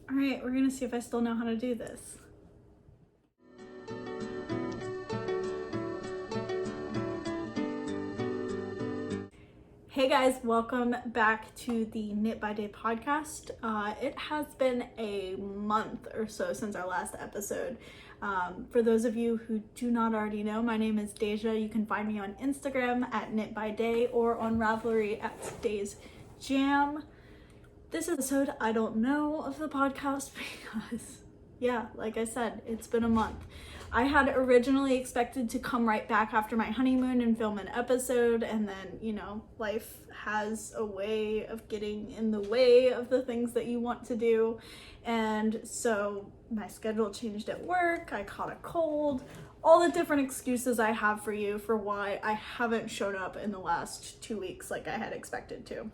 All right, we're gonna see if I still know how to do this. Hey guys, welcome back to the Knit by Day podcast. It has been a month or so since our last episode. For those of you who do not already know, my name is Deja. You can find me on Instagram at Knit by Day or on Ravelry at Day's Jam. This episode, I don't know of the podcast because, yeah, like I said, it's been a month. I had originally expected to come right back after my honeymoon and film an episode, and then, you know, life has a way of getting in the way of the things that you want to do. And so my schedule changed at work, I caught a cold, all the different excuses I have for you for why I haven't shown up in the last 2 weeks like I had expected to.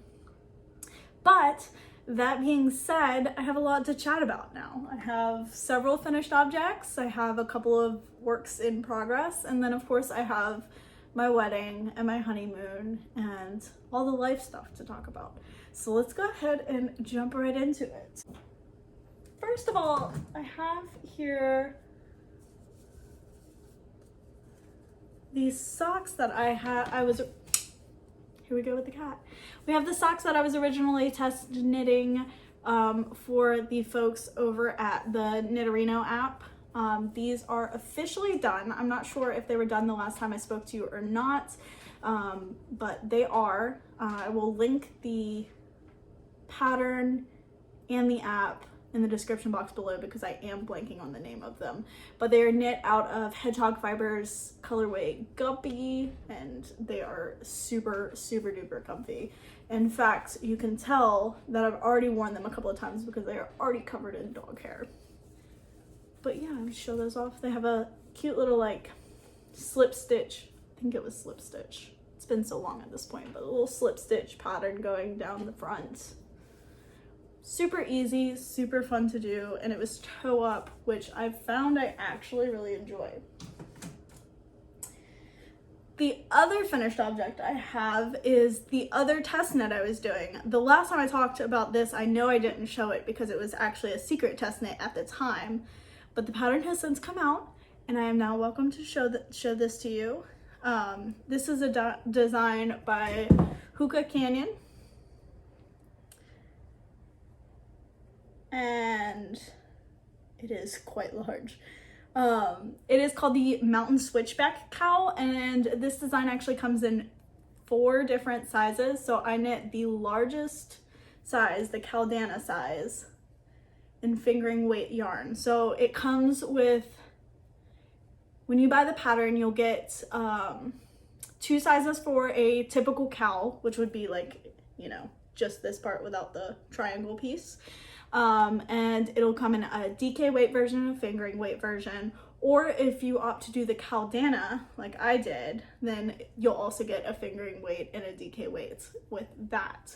But that being said, I have a lot to chat about now. I have several finished objects, I have a couple of works in progress, and then of course I have my wedding and my honeymoon and all the life stuff to talk about. So let's go ahead and jump right into it. First of all, I have here these socks that here we go with the cat. We have the socks that I was originally test knitting for the folks over at the Knitrino app. These are officially done. I'm not sure if they were done the last time I spoke to you or not, but they are. I will link the pattern and the app in the description box below because I am blanking on the name of them. But they are knit out of Hedgehock Fiber's Colorway Guppy, and they are super, super duper comfy. In fact, you can tell that I've already worn them a couple of times because they are already covered in dog hair. But yeah, I'll show those off. They have a cute little like slip stitch. I think it was slip stitch. It's been so long at this point, but a little slip stitch pattern going down the front. Super easy, super fun to do, and it was toe up, which I've found I actually really enjoy. The other finished object I have is the other test knit I was doing. The last time I talked about this, I know I didn't show it because it was actually a secret test knit at the time, but the pattern has since come out, and I am now welcome to show this to you. This is a design by Hygge Canyon. And it is quite large. It is called the Mountain Switchback Cowl, and this design actually comes in 4 different sizes. So I knit the largest size, the Caldana size, in fingering weight yarn. So it comes with, when you buy the pattern, you'll get 2 sizes for a typical cowl, which would be like, you know, just this part without the triangle piece. And it'll come in a DK weight version and a fingering weight version, or if you opt to do the Caldana like I did, then you'll also get a fingering weight and a DK weight with that.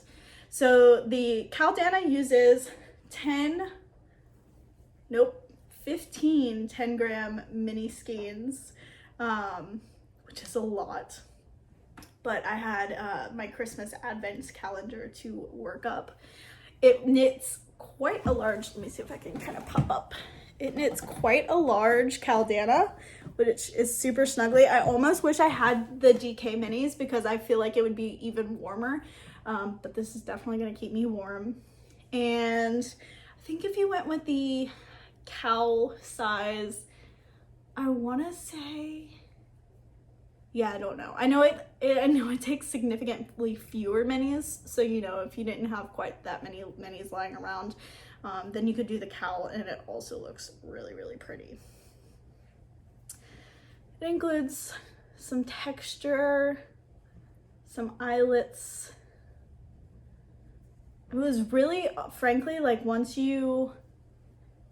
So the Caldana uses 15 10-gram mini skeins, which is a lot, but I had my Christmas advent calendar to work up. It knits quite a large, let me see if I can kind of pop up. It knits quite a large Caldana, which is super snuggly. I almost wish I had the DK minis because I feel like it would be even warmer, but this is definitely going to keep me warm. And I think if you went with the cowl size, I want to say, yeah, I don't know. I know it takes significantly fewer minis. So, you know, if you didn't have quite that many minis lying around, then you could do the cowl, and it also looks really, really pretty. It includes some texture, some eyelets. It was really, frankly, like once you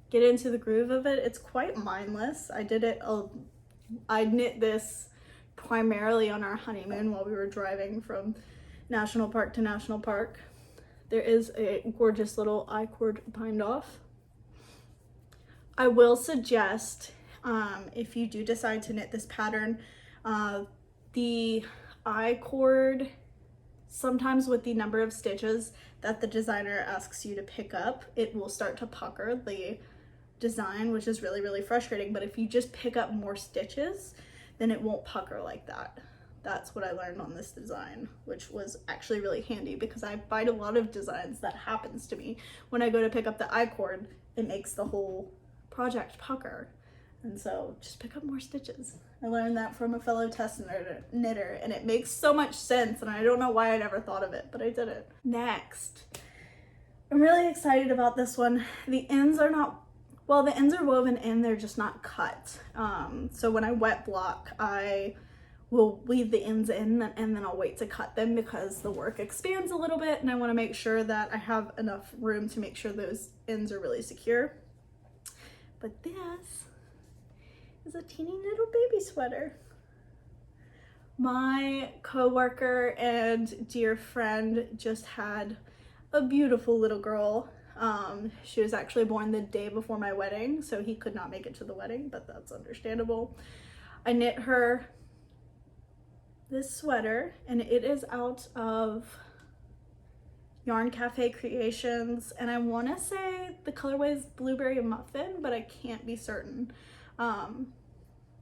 get into the groove of it, it's quite mindless. I knit this primarily on our honeymoon while we were driving from national park to national park. There is a gorgeous little I-cord bind off. I will suggest, if you do decide to knit this pattern, the I-cord sometimes with the number of stitches that the designer asks you to pick up, it will start to pucker the design, which is really, really frustrating. But if you just pick up more stitches, then it won't pucker like that. That's what I learned on this design, which was actually really handy because I find a lot of designs that happens to me. When I go to pick up the I-cord, it makes the whole project pucker. And so just pick up more stitches. I learned that from a fellow test knitter, and it makes so much sense, and I don't know why I never thought of it, but I did it. Next, I'm really excited about this one. The ends are not, well, the ends are woven in, they're just not cut. So when I wet block, I will weave the ends in and then I'll wait to cut them because the work expands a little bit and I want to make sure that I have enough room to make sure those ends are really secure. But this is a teeny little baby sweater. My coworker and dear friend just had a beautiful little girl. She was actually born the day before my wedding, so he could not make it to the wedding, but that's understandable. I knit her this sweater, and it is out of Yarn Cafe Creations, and I want to say the colorway is Blueberry and Muffin, but I can't be certain.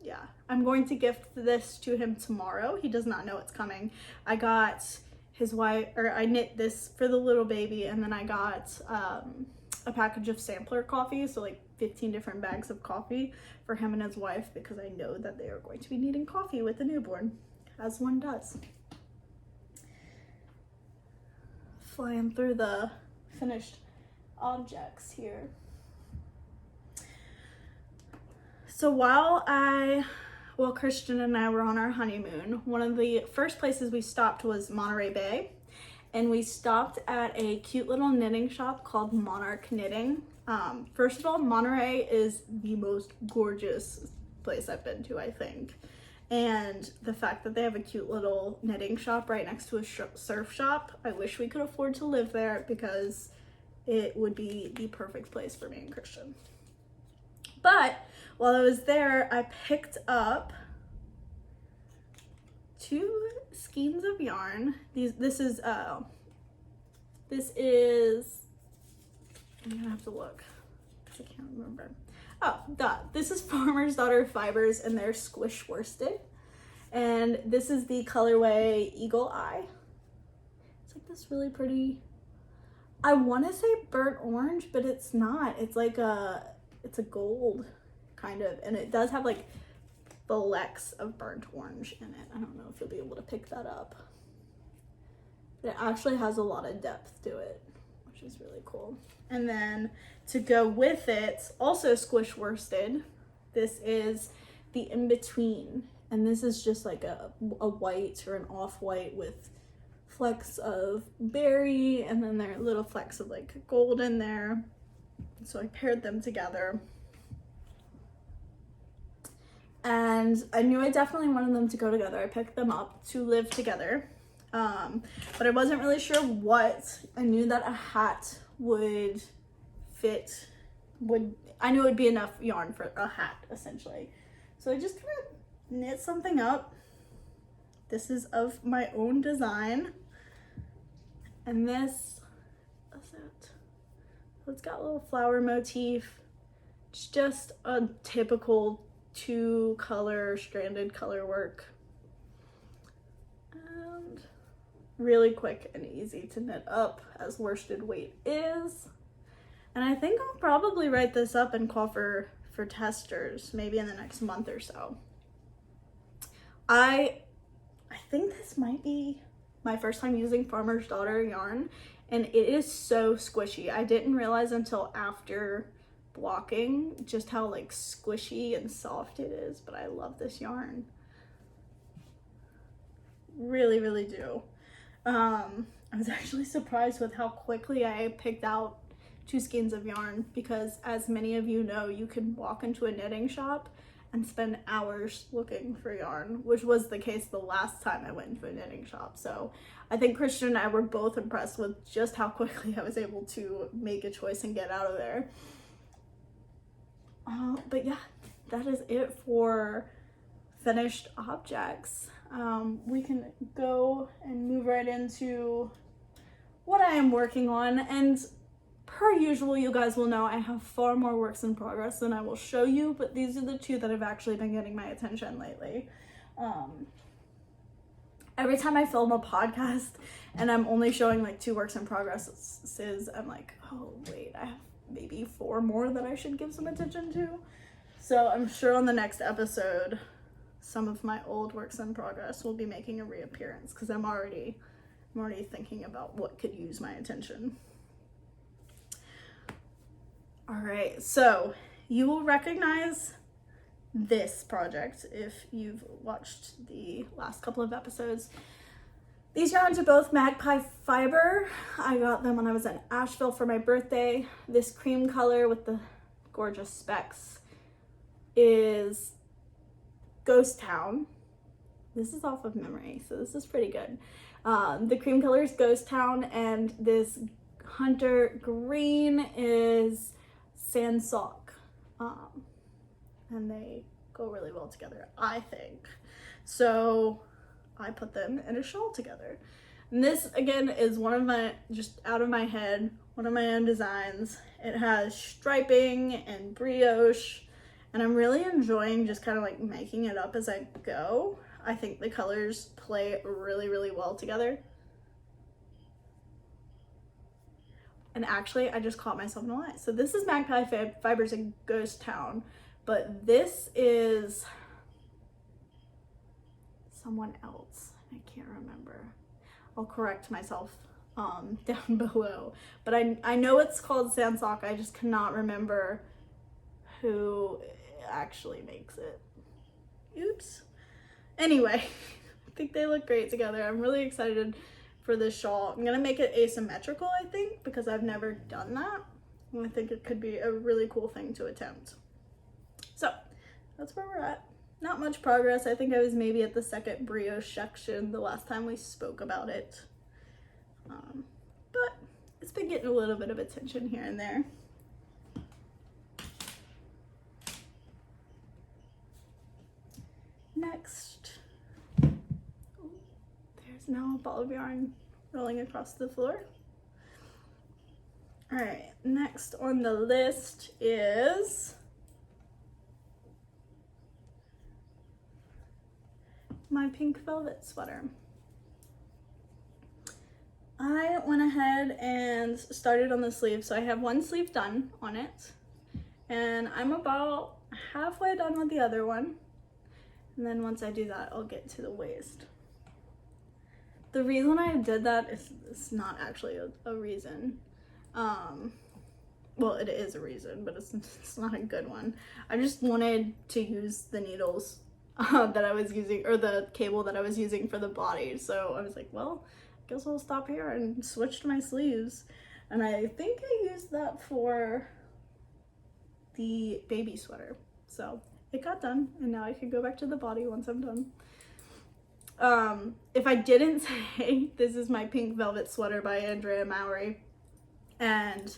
Yeah, I'm going to gift this to him tomorrow. He does not know it's coming. I got his wife, or I knit this for the little baby, and then I got a package of sampler coffee, so like 15 different bags of coffee for him and his wife, because I know that they are going to be needing coffee with the newborn, as one does. Flying through the finished objects here. So while Christian and I were on our honeymoon, one of the first places we stopped was Monterey Bay, and we stopped at a cute little knitting shop called Monarch Knitting. First of all, Monterey is the most gorgeous place I've been to, I think. And the fact that they have a cute little knitting shop right next to a surf shop, I wish we could afford to live there because it would be the perfect place for me and Christian. But while I was there, I picked up 2 skeins of yarn. This is, I'm gonna have to look because I can't remember. Oh, this is Farmer's Daughter Fibers, and they're squish worsted. And this is the colorway Eagle Eye. It's like this really pretty, I want to say burnt orange, but it's not. It's like it's a gold kind of, and it does have like flecks of burnt orange in it. I don't know if you'll be able to pick that up. But it actually has a lot of depth to it, which is really cool. And then to go with it, also squish worsted, this is the in-between. And this is just like a white or an off-white with flecks of berry, and then there are little flecks of like gold in there. So I paired them together. And I knew I definitely wanted them to go together. I picked them up to live together. But I wasn't really sure what. I knew that a hat would fit, I knew it would be enough yarn for a hat, essentially. So I just kind of knit something up. This is of my own design. And this is it. So it's got a little flower motif. It's just a typical 2-color stranded color work. And really quick and easy to knit up, as worsted weight is. And I think I'll probably write this up and call for testers maybe in the next month or so. I think this might be my first time using Farmer's Daughter yarn, and it is so squishy. I didn't realize until after blocking just how like squishy and soft it is, but I love this yarn. Really, really do. I was actually surprised with how quickly I picked out 2 skeins of yarn, because as many of you know, you can walk into a knitting shop and spend hours looking for yarn, which was the case the last time I went into a knitting shop. So I think Christian and I were both impressed with just how quickly I was able to make a choice and get out of there. But yeah, that is it for finished objects, we can go and move right into what I am working on. And per usual, you guys will know I have far more works in progress than I will show you, but these are the two that have actually been getting my attention lately. Every time I film a podcast and I'm only showing like 2 works in progresses, I'm like, oh wait, I have maybe 4 more that I should give some attention to. So I'm sure on the next episode, some of my old works in progress will be making a reappearance, because I'm already thinking about what could use my attention. All right, so you will recognize this project if you've watched the last couple of episodes. These yarns are both Magpie Fiber. I got them when I was in Asheville for my birthday. This cream color with the gorgeous specks is Ghost Town. This is off of memory, so this is pretty good. The cream color is Ghost Town, and this Hunter Green is Sand Sock. And they go really well together, I think. So I put them in a shawl together. And this, again, is one of my, just out of my head, one of my own designs. It has striping and brioche, and I'm really enjoying just kind of like making it up as I go. I think the colors play really, really well together. And actually, I just caught myself in a lie. So this is Magpie Fibers in Ghost Town, but this is someone else. I can't remember. I'll correct myself down below. But I know it's called Sand Sock. I just cannot remember who actually makes it. Oops. Anyway, I think they look great together. I'm really excited for this shawl. I'm gonna make it asymmetrical, I think, because I've never done that. And I think it could be a really cool thing to attempt. So that's where we're at. Not much progress. I think I was maybe at the second brioche section the last time we spoke about it. But it's been getting a little bit of attention here and there. Next, there's now a ball of yarn rolling across the floor. All right, next on the list is my pink velvet sweater. I went ahead and started on the sleeve, so I have one sleeve done on it, and I'm about halfway done with the other one. And then once I do that, I'll get to the waist. The reason I did that is it's not actually a reason. Well, it is a reason, but it's not a good one. I just wanted to use the needles that I was using, or the cable that I was using for the body. So I was like, well, I guess I'll stop here, and switched my sleeves. And I think I used that for the baby sweater. So it got done, and now I can go back to the body once I'm done. If I didn't say, this is my pink velvet sweater by Andrea Mowry, and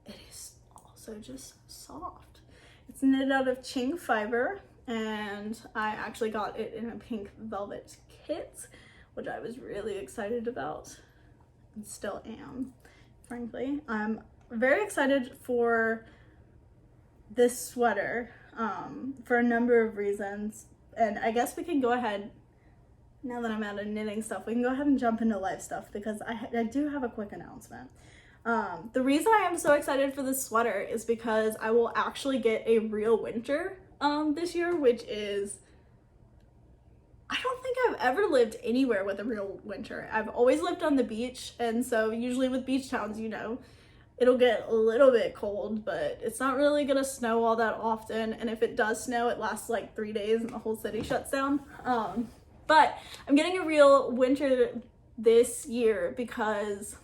it is also just soft. It's knit out of Qing fiber, and I actually got it in a pink velvet kit, which I was really excited about, and still am, frankly. I'm very excited for this sweater for a number of reasons, and I guess we can go ahead, now that I'm out of knitting stuff, we can go ahead and jump into life stuff, because I do have a quick announcement. The reason I am so excited for this sweater is because I will actually get a real winter this year, which is, I don't think I've ever lived anywhere with a real winter. I've always lived on the beach, and so usually with beach towns, you know, it'll get a little bit cold, but it's not really gonna snow all that often, and if it does snow, it lasts like 3 days and the whole city shuts down. But I'm getting a real winter this year because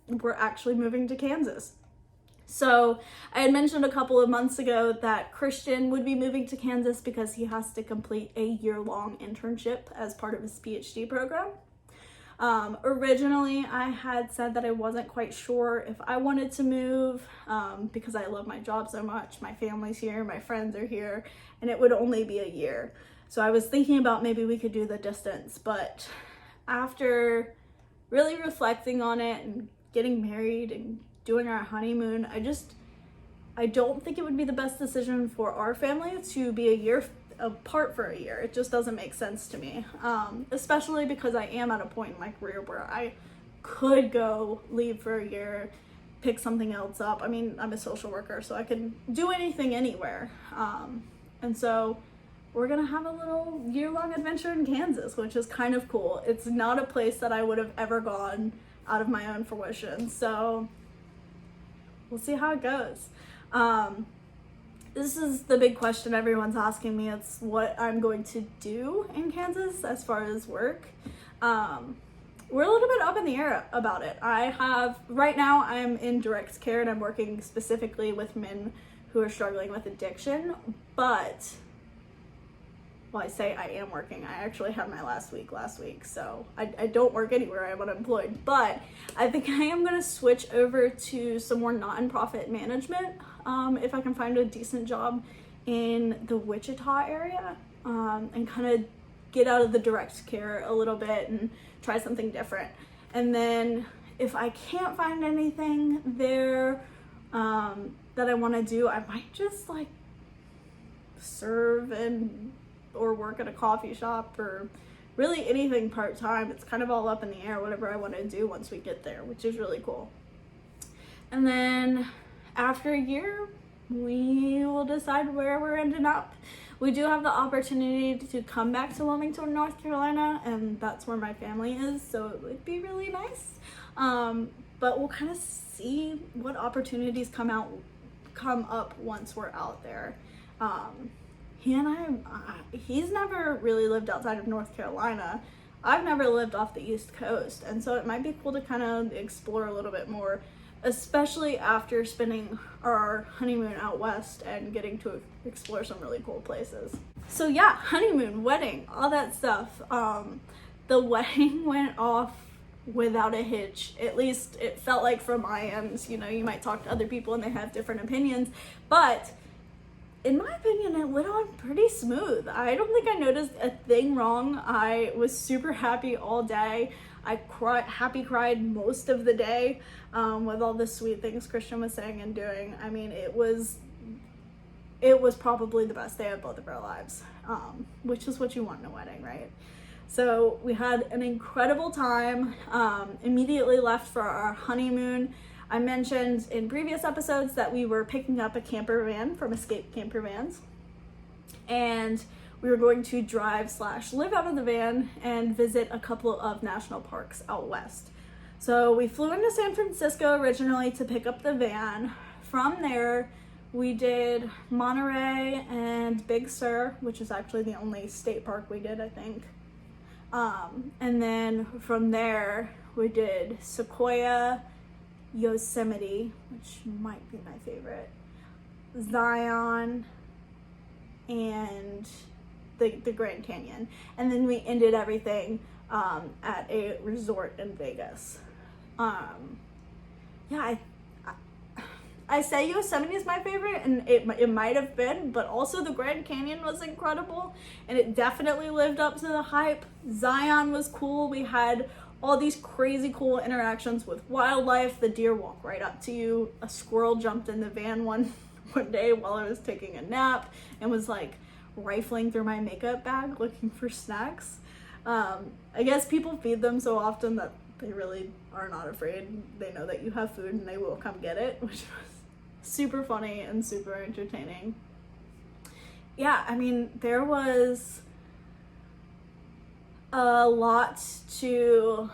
we're actually moving to Kansas. So I had mentioned a couple of months ago that Christian would be moving to Kansas because he has to complete a year-long internship as part of his PhD program. Originally, I had said that I wasn't quite sure if I wanted to move because I love my job so much. My family's here, my friends are here, and it would only be a year. So I was thinking about maybe we could do the distance, but after really reflecting on it and getting married and doing our honeymoon, I don't think it would be the best decision for our family to be a year apart for a year. It just doesn't make sense to me, especially because I am at a point in my career where I could go leave for a year, pick something else up. I mean, I'm a social worker, so I can do anything anywhere. And so we're gonna have a little year-long adventure in Kansas, which is kind of cool. It's not a place that I would have ever gone out of my own fruition, so we'll see how it goes. This is the big question everyone's asking me. It's what I'm going to do in Kansas as far as work. We're a little bit up in the air about it. Right now I'm in direct care and I'm working specifically with men who are struggling with addiction, but I say I am working. I actually had my last week, so I don't work anywhere. I'm unemployed, but I think I am going to switch over to some more nonprofit management if I can find a decent job in the Wichita area, and kind of get out of the direct care a little bit and try something different. And then if I can't find anything there that I want to do, I might just like serve or work at a coffee shop, or really anything part-time. It's kind of all up in the air, whatever I want to do once we get there, which is really cool. And then after a year, we will decide where we're ending up. We do have the opportunity to come back to Wilmington, North Carolina, and that's where my family is, so it would be really nice. But we'll kind of see what opportunities come up once we're out there. He's never really lived outside of North Carolina. I've never lived off the East Coast, and so it might be cool to kind of explore a little bit more, especially after spending our honeymoon out west and getting to explore some really cool places. So yeah, honeymoon, wedding, all that stuff. The wedding went off without a hitch. At least it felt like from my end. You know, you might talk to other people and they have different opinions, but in my opinion, it went on pretty smooth. I don't think I noticed a thing wrong. I was super happy all day. I cried most of the day with all the sweet things Christian was saying and doing. I mean, it was probably the best day of both of our lives, which is what you want in a wedding, right? So we had an incredible time, immediately left for our honeymoon. I mentioned in previous episodes that we were picking up a camper van from Escape Camper Vans, and we were going to drive/live out of the van and visit a couple of national parks out west. So we flew into San Francisco originally to pick up the van. From there, we did Monterey and Big Sur, which is actually the only state park we did, I think. And then from there, we did Sequoia, Yosemite, which might be my favorite, Zion, and the Grand Canyon. And then we ended everything at a resort in Vegas. Yeah, I say Yosemite is my favorite, and it might have been, but also the Grand Canyon was incredible, and it definitely lived up to the hype. Zion was cool. We had all these crazy cool interactions with wildlife. The deer walk right up to you. A squirrel jumped in the van one day while I was taking a nap and was like rifling through my makeup bag looking for snacks. I guess people feed them so often that they really are not afraid. They know that you have food and they will come get it, which was super funny and super entertaining. Yeah, I mean, there was a lot to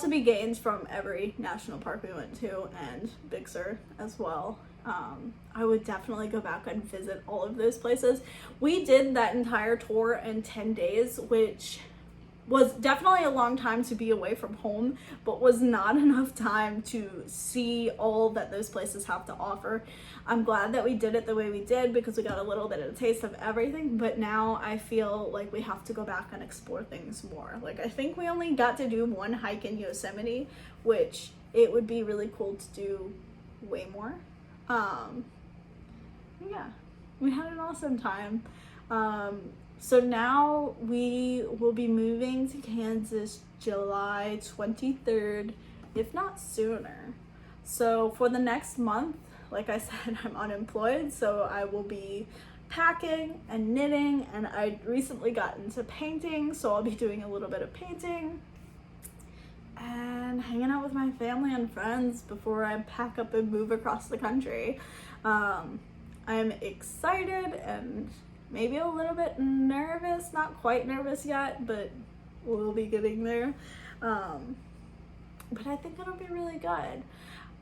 be gained from every national park we went to, and Big Sur as well. I would definitely go back and visit all of those places. We did that entire tour in 10 days, which was definitely a long time to be away from home, but was not enough time to see all that those places have to offer. I'm glad that we did it the way we did because we got a little bit of a taste of everything, but now I feel like we have to go back and explore things more. Like, I think we only got to do one hike in Yosemite, which it would be really cool to do way more. Yeah, we had an awesome time. So now we will be moving to Kansas July 23rd, if not sooner. So for the next month, like I said, I'm unemployed, so I will be packing and knitting, and I recently got into painting, so I'll be doing a little bit of painting and hanging out with my family and friends before I pack up and move across the country. I'm excited and maybe a little bit nervous, not quite nervous yet, but we'll be getting there. But I think it'll be really good.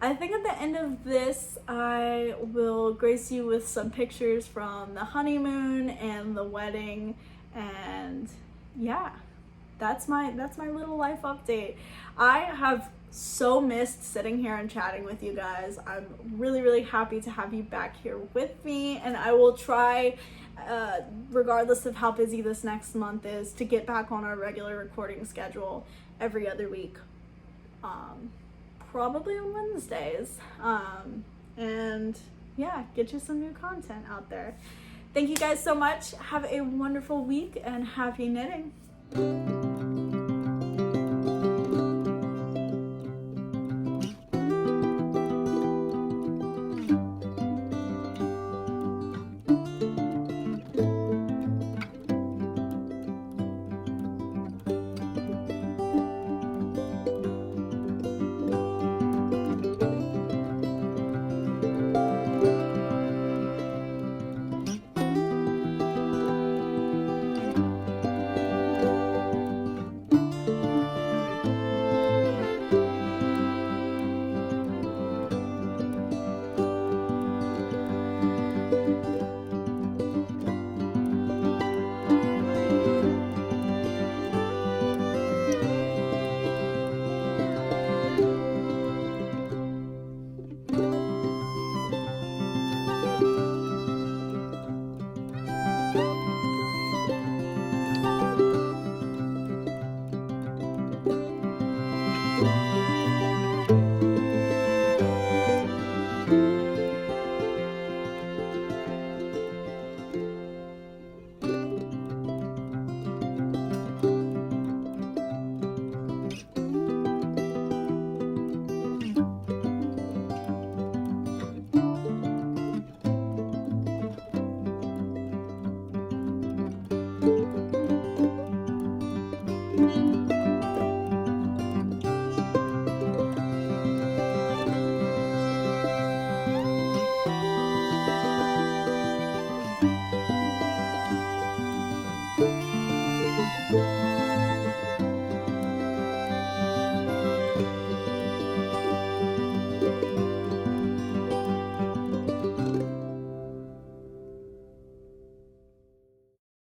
I think at the end of this, I will grace you with some pictures from the honeymoon and the wedding, and yeah, that's my little life update. I have so missed sitting here and chatting with you guys. I'm really, really happy to have you back here with me, and I will try, regardless of how busy this next month is, to get back on our regular recording schedule every other week. Probably on Wednesdays, and yeah, get you some new content out there. Thank you guys so much. Have a wonderful week and happy knitting.